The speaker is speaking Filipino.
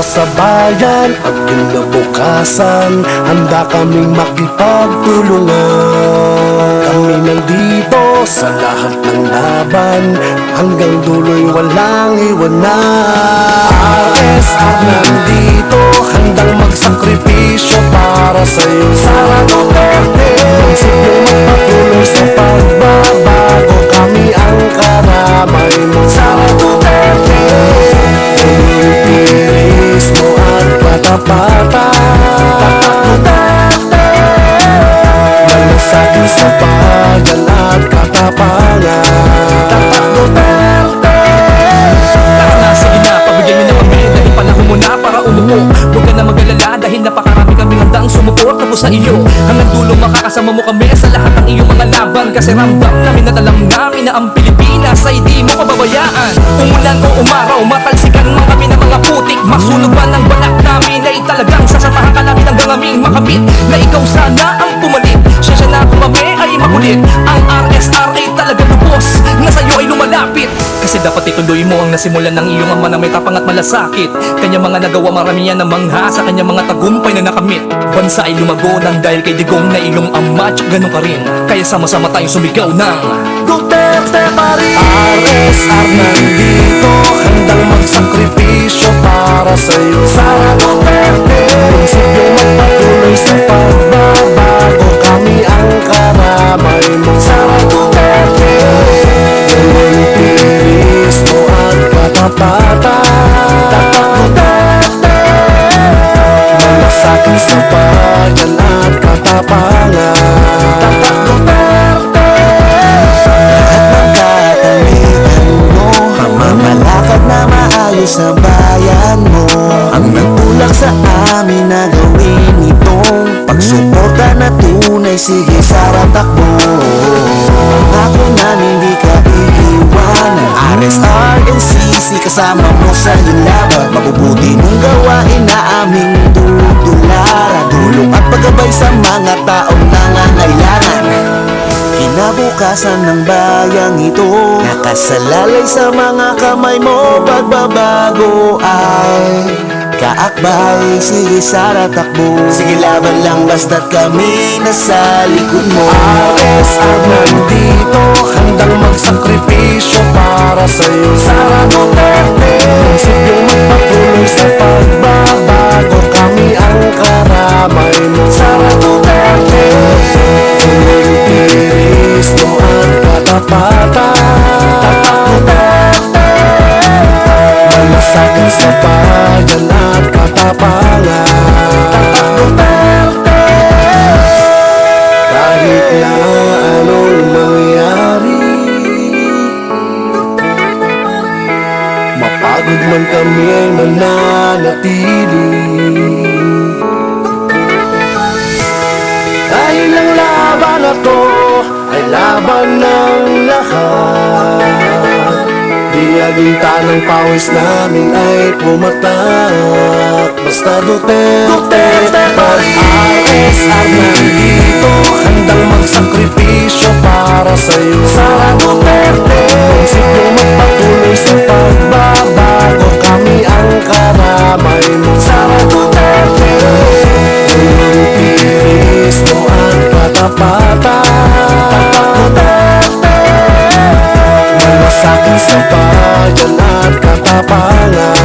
sa bayan at kinabukasan, handa kaming makipagtulungan. Kami nandito sa lahat ng laban, hanggang dulo'y walang iwanan. RSR nandito, handang magsakripisyo para sa'yo. Sara Duterte, prinsipyo magpatuloy sa pagbabago, kami ang karamay mo. Sara Duterte, volunteerismo at katapatan. Tatak Duterte, malasakit sa bayan at katapangan. Tatak Duterte. Tara na, sige na, pabigyan nyo na kami dahil panahon mo na para umupo. Huwag ka na mag-alala dahil napakarami kaming handang sumuporta po sa iyo. Hanggang dulo makakasama mo kami sa lahat ng iyong mga laban, kasi ramdam namin at alam namin na ang Pilipinas ay di mo kababayaan. Umulan o umaraw, matalsikan man kami ng mga putik, masunog man ang balak namin ay talagang sasamahan ka namin hanggang aming makamit na ikaw sana ang pumalit. Siya na kung kami ay makulit, ang RSR ay talagang lubos na sa'yo ay lumalapit. Kasi dapat ituloy mo ang nasimulan ng iyong ama na may tapang at malasakit. Kanya mga nagawa, maramihan na mangha sa kanya mga tagumpay na nakamit. Bansa ay lumago ng dahil kay Digong na iyong ama, tsak ganun ka rin. Kaya sama-sama tayong sumigaw ng Duterte pa rin. RSR nandito, handang magsakripisyo para sa'yo. Sara Duterte, prinsipyo magpatuloy sa pagbabago, kami ang karamay mo. Sara Duterte, volunteerismo at katapatan. Tatak Duterte, malasakit sa bayan at katapangan. Tatak Duterte, pamamalakad na maayos sa bayan mo, ang nagtulak sa amin na gawin itong pagsuporta na tunay. Sige Sara, takbo, ako na hindi ka iiwanan. RSR, NCC, kasama mo sa laban. Mabubuti mong gawain na aming tutularan, tulong at paggabay sa mga taong nangangailangan. Kinabukasan ng bayang ito, nakasalalay sa mga kamay mo. Pagbabago ay kaakbay. Sige Sara, takbo, sige laban lang basta't kami nasa likod mo. RSR nandito, handang magsakripisyo para sa'yo. Sara Duterte, prinsipyo magpatuloy sa pagbabago, kami ang karamay mo. Sara Duterte, volunteerismo at katapatan. Tatak Duterte, malasakit sa bayan at katapangan. Tatak Duterte, kahit na anong mangyari, mapagod man kami ay mananatili. Dahil ang laban na to ay laban ng lahat, di alinta ng pawis namin ay pumatak. Basta Duterte pa rin. RSR nandito, handang magsakripisyo para sa'yo. Sara Duterte, prinsipyo magpatuloy sa pagbabago, kami ang karamay mo. Sara Duterte, volunteerismo at katapatan. Tatak Duterte, malasakit sa bayan at katapangan.